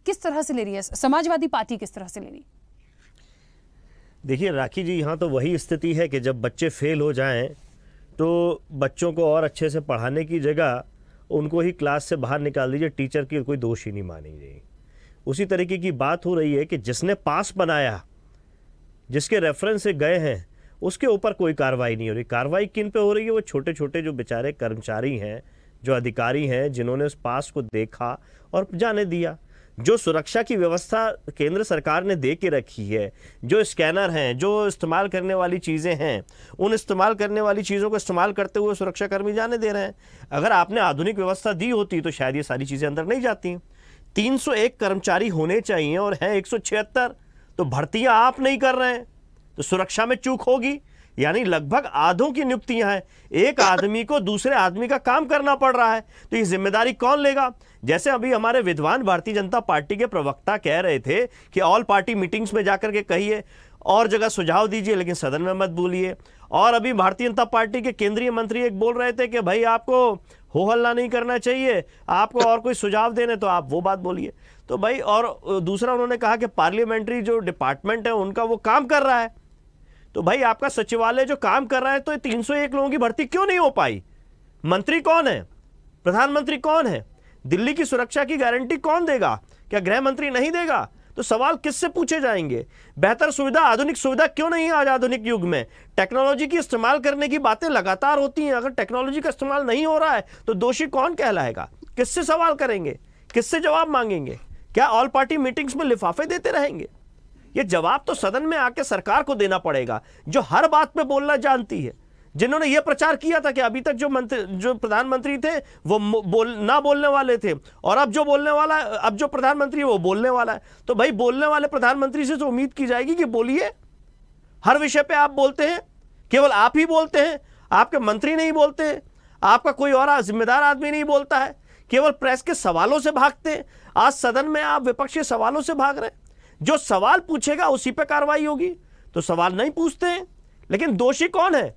किस तरह से ले रही है समाजवादी पार्टी, किस तरह से ले रही? देखिए राखी जी, यहाँ तो वही स्थिति है कि जब बच्चे फेल हो जाएं तो बच्चों को और अच्छे से पढ़ाने की जगह उनको ही क्लास से बाहर निकाल दीजिए, टीचर की कोई दोष ही नहीं मानी जाएगी। उसी तरीके की बात हो रही है कि जिसने पास बनाया, जिसके रेफरेंस से गए हैं, उसके ऊपर कोई कार्रवाई नहीं हो रही। कार्रवाई किन पे हो रही है? वो छोटे छोटे जो बेचारे कर्मचारी हैं, जो अधिकारी हैं, जिन्होंने उस पास को देखा और जाने दिया। जो सुरक्षा की व्यवस्था केंद्र सरकार ने दे के रखी है, जो स्कैनर हैं, जो इस्तेमाल करने वाली चीज़ें हैं, उन इस्तेमाल करने वाली चीज़ों को इस्तेमाल करते हुए सुरक्षाकर्मी जाने दे रहे हैं। अगर आपने आधुनिक व्यवस्था दी होती तो शायद ये सारी चीज़ें अंदर नहीं जाती। 301 कर्मचारी होने चाहिए और हैं 176, तो भर्तियां आप नहीं कर रहे हैं तो सुरक्षा में चूक होगी। यानी लगभग आधों की नियुक्तियां हैं, एक आदमी को दूसरे आदमी का काम करना पड़ रहा है, तो ये जिम्मेदारी कौन लेगा? जैसे अभी हमारे विद्वान भारतीय जनता पार्टी के प्रवक्ता कह रहे थे कि ऑल पार्टी मीटिंग्स में जाकर के कहिए और जगह सुझाव दीजिए, लेकिन सदन में मत बोलिए। और अभी भारतीय जनता पार्टी के केंद्रीय मंत्री एक बोल रहे थे कि भाई आपको हो हल्ला नहीं करना चाहिए, आपको और कोई सुझाव देने तो आप वो बात बोलिए। तो भाई, और दूसरा उन्होंने कहा कि पार्लियामेंट्री जो डिपार्टमेंट है उनका वो काम कर रहा है। तो भाई आपका सचिवालय जो काम कर रहा है, तो 301 लोगों की भर्ती क्यों नहीं हो पाई? मंत्री कौन है? प्रधानमंत्री कौन है? दिल्ली की सुरक्षा की गारंटी कौन देगा? क्या गृह मंत्री नहीं देगा? तो सवाल किससे पूछे जाएंगे? बेहतर सुविधा, आधुनिक सुविधा क्यों नहीं है आज आधुनिक युग में? टेक्नोलॉजी की इस्तेमाल करने की बातें लगातार होती हैं, अगर टेक्नोलॉजी का इस्तेमाल नहीं हो रहा है तो दोषी कौन कहलाएगा? किससे सवाल करेंगे? किससे जवाब मांगेंगे? क्या ऑल पार्टी मीटिंग्स में लिफाफे देते रहेंगे? ये जवाब तो सदन में आके सरकार को देना पड़ेगा, जो हर बात पे बोलना जानती है, जिन्होंने ये प्रचार किया था कि अभी तक जो प्रधानमंत्री थे वो ना बोलने वाले थे, और अब जो बोलने वाला है, अब जो प्रधानमंत्री है वो बोलने वाला है। तो भाई बोलने वाले प्रधानमंत्री से तो उम्मीद की जाएगी कि बोलिए। हर विषय पे आप बोलते हैं, केवल आप ही बोलते हैं, आपके मंत्री नहीं बोलते हैं, आपका कोई और जिम्मेदार आदमी नहीं बोलता है, केवल प्रेस के सवालों से भागते हैं। आज सदन में आप विपक्ष के सवालों से भाग रहे हैं। जो सवाल पूछेगा उसी पे कार्रवाई होगी, तो सवाल नहीं पूछते हैं। लेकिन दोषी कौन है?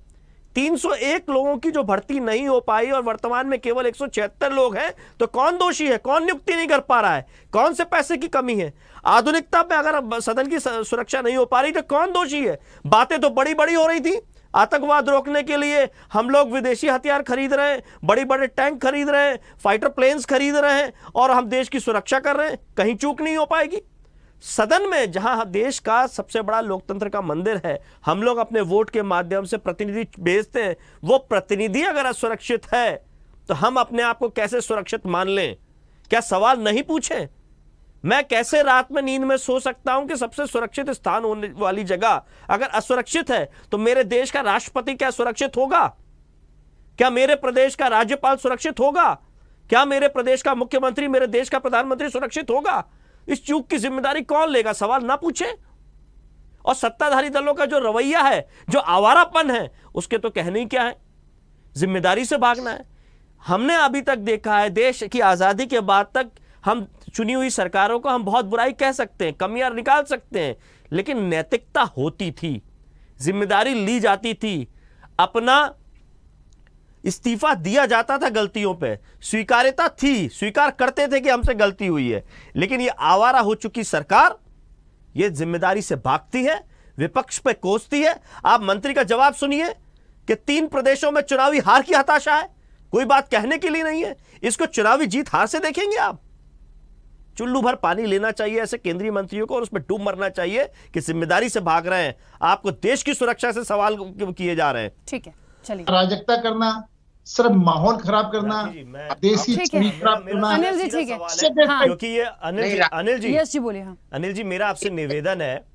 301 लोगों की जो भर्ती नहीं हो पाई और वर्तमान में केवल 176 लोग हैं, तो कौन दोषी है? कौन नियुक्ति नहीं कर पा रहा है? कौन से पैसे की कमी है? आधुनिकता पे अगर सदन की सुरक्षा नहीं हो पा रही तो कौन दोषी है? बातें तो बड़ी बड़ी हो रही थी, आतंकवाद रोकने के लिए हम लोग विदेशी हथियार खरीद रहे हैं, बड़े बड़े टैंक खरीद रहे हैं, फाइटर प्लेन्स खरीद रहे हैं और हम देश की सुरक्षा कर रहे हैं। कहीं चूक नहीं हो पाएगी? सदन में, जहां देश का सबसे बड़ा लोकतंत्र का मंदिर है, हम लोग अपने वोट के माध्यम से प्रतिनिधि भेजते हैं, वो प्रतिनिधि अगर असुरक्षित है तो हम अपने आप को कैसे सुरक्षित मान लें? क्या सवाल नहीं पूछें? मैं कैसे रात में नींद में सो सकता हूं कि सबसे सुरक्षित स्थान होने वाली जगह अगर असुरक्षित है तो मेरे देश का राष्ट्रपति क्या सुरक्षित होगा? क्या मेरे प्रदेश का राज्यपाल सुरक्षित होगा? क्या मेरे प्रदेश का मुख्यमंत्री, मेरे देश का प्रधानमंत्री सुरक्षित होगा? इस चूक की जिम्मेदारी कौन लेगा? सवाल ना पूछे। और सत्ताधारी दलों का जो रवैया है, जो आवारापन है, उसके तो कहने ही क्या है? जिम्मेदारी से भागना है। हमने अभी तक देखा है, देश की आजादी के बाद तक हम चुनी हुई सरकारों को हम बहुत बुराई कह सकते हैं, कमियां निकाल सकते हैं, लेकिन नैतिकता होती थी, जिम्मेदारी ली जाती थी, अपना इस्तीफा दिया जाता था गलतियों पे, स्वीकार्यता थी, स्वीकार करते थे कि हमसे गलती हुई है। लेकिन ये आवारा हो चुकी सरकार ये जिम्मेदारी से भागती है, विपक्ष पे कोसती है। आप मंत्री का जवाब सुनिए कि 3 प्रदेशों में चुनावी हार की हताशा है, कोई बात कहने के लिए नहीं है। इसको चुनावी जीत हार से देखेंगे आप? चुल्लू भर पानी लेना चाहिए ऐसे केंद्रीय मंत्रियों को और उसमें डूब मरना चाहिए कि जिम्मेदारी से भाग रहे हैं, आपको देश की सुरक्षा से सवाल किए जा रहे हैं। ठीक है, चलिए। अराजकता करना, सिर्फ माहौल खराब करना, देसी छवि खराब करना। अनिल जी ठीक है, क्योंकि ये अनिल जी, यस जी बोलिए। हाँ अनिल जी, मेरा आपसे निवेदन है,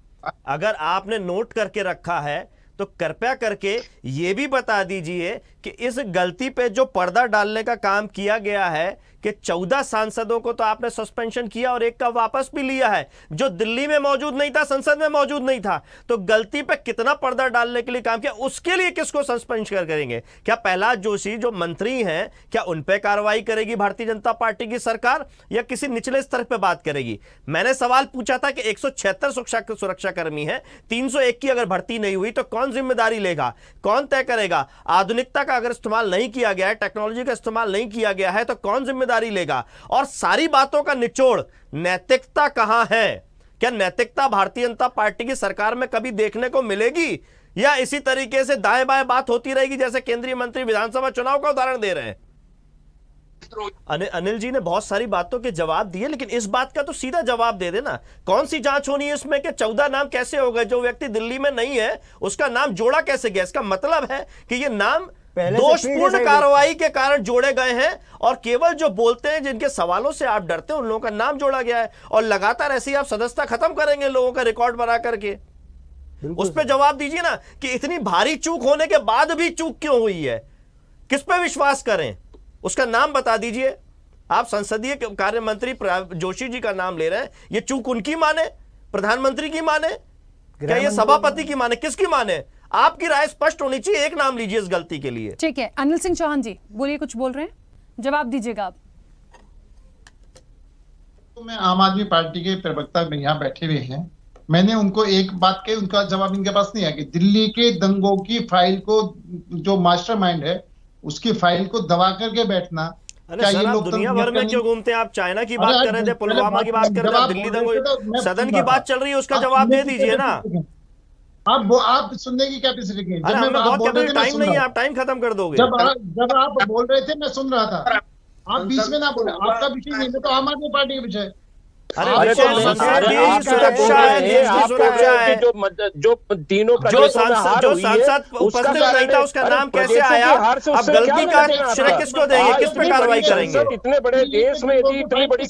अगर आपने नोट करके रखा है तो कृपया करके ये भी बता दीजिए कि इस गलती पे जो पर्दा डालने का काम किया गया है कि 14 सांसदों को तो आपने सस्पेंशन किया और एक का वापस भी लिया है, जो दिल्ली में मौजूद नहीं था, संसद में मौजूद नहीं था, तो गलती पे कितना पर्दा डालने के लिए काम किया, उसके लिए किसको सस्पेंशन करेंगे? क्या प्रहलाद जोशी जो मंत्री हैं, क्या उन पे कार्रवाई करेगी भारतीय जनता पार्टी की सरकार या किसी निचले स्तर पे बात करेगी? मैंने सवाल पूछा था कि 176 सुरक्षाकर्मी है, 301 की अगर भर्ती नहीं हुई तो कौन जिम्मेदारी लेगा, कौन तय करेगा? आधुनिकता का अगर इस्तेमाल नहीं किया गया है, टेक्नोलॉजी का इस्तेमाल नहीं किया गया है, तो कौन जिम्मेदारी जिम्मेदारी लेगा? और सारी बातों का निचोड़ नैतिकता कहां है? क्या नैतिकता भारतीय जनता पार्टी की सरकार में कभी देखने को मिलेगी, या इसी तरीके से दाएं बाएं बात होती रहेगी जैसे केंद्रीय मंत्री विधानसभा चुनाव का उदाहरण दे रहे हैं? अनिल जी ने बहुत सारी बातों के जवाब दिए, लेकिन इस बात का तो सीधा जवाब दे देना, कौन सी जांच होनी है इसमें कि 14 नाम कैसे हो गए? जो व्यक्ति दिल्ली में नहीं है उसका नाम जोड़ा कैसे गया? इसका मतलब है कि ये नाम दोषपूर्ण कार्रवाई के कारण जोड़े गए हैं, और केवल जो बोलते हैं, जिनके सवालों से आप डरते हैं, उन लोगों का नाम जोड़ा गया है। और लगातार ऐसे ही आप सदस्यता खत्म करेंगे लोगों का रिकॉर्ड बना करके? उस पर जवाब दीजिए ना कि इतनी भारी चूक होने के बाद भी चूक क्यों हुई है, किस पे विश्वास करें? उसका नाम बता दीजिए। आप संसदीय कार्य मंत्री जोशी जी का नाम ले रहे हैं, ये चूक उनकी माने, प्रधानमंत्री की माने, क्या ये सभापति की माने, किसकी माने? आपकी राय स्पष्ट होनी चाहिए, एक नाम लीजिए इस गलती के लिए। ठीक है, अनिल सिंह चौहान जी बोलिए, कुछ बोल रहे हैं, जवाब दीजिएगा आप। तो मैं आम आदमी पार्टी के प्रवक्ता में यहाँ बैठे हुए हैं, मैंने उनको एक बात कही, उनका जवाब इनके पास नहीं है कि दिल्ली के दंगों की फाइल को, जो मास्टरमाइंड है उसकी फाइल को दबा करके बैठना, अरे सर, आप दुनिया भर में क्यों घूमते हैं? आप चाइना की बात कर रहे थे, पुलवामा की बात कर रहे थे, दिल्ली दंगों, सदन की बात चल रही है, उसका जवाब दे दीजिए ना। आप सुनने की कैपेसिटी की, जब मैं बहुत कैपेसिटी, टाइम नहीं है, आप टाइम खत्म कर दोगे। जब आप बोल रहे थे मैं सुन रहा था, आप बीच में ना बोले, आपका विषय नहीं है तो आम आदमी पार्टी का विषय। अरे सुरक्षा है, जो तीनों जो सांसद उपस्थित नहीं था उसका नाम कैसे आया? अब गलती का श्रेय किसको देंगे, किस पे कार्रवाई करेंगे? इतने बड़े देश में यदि इतनी बड़ी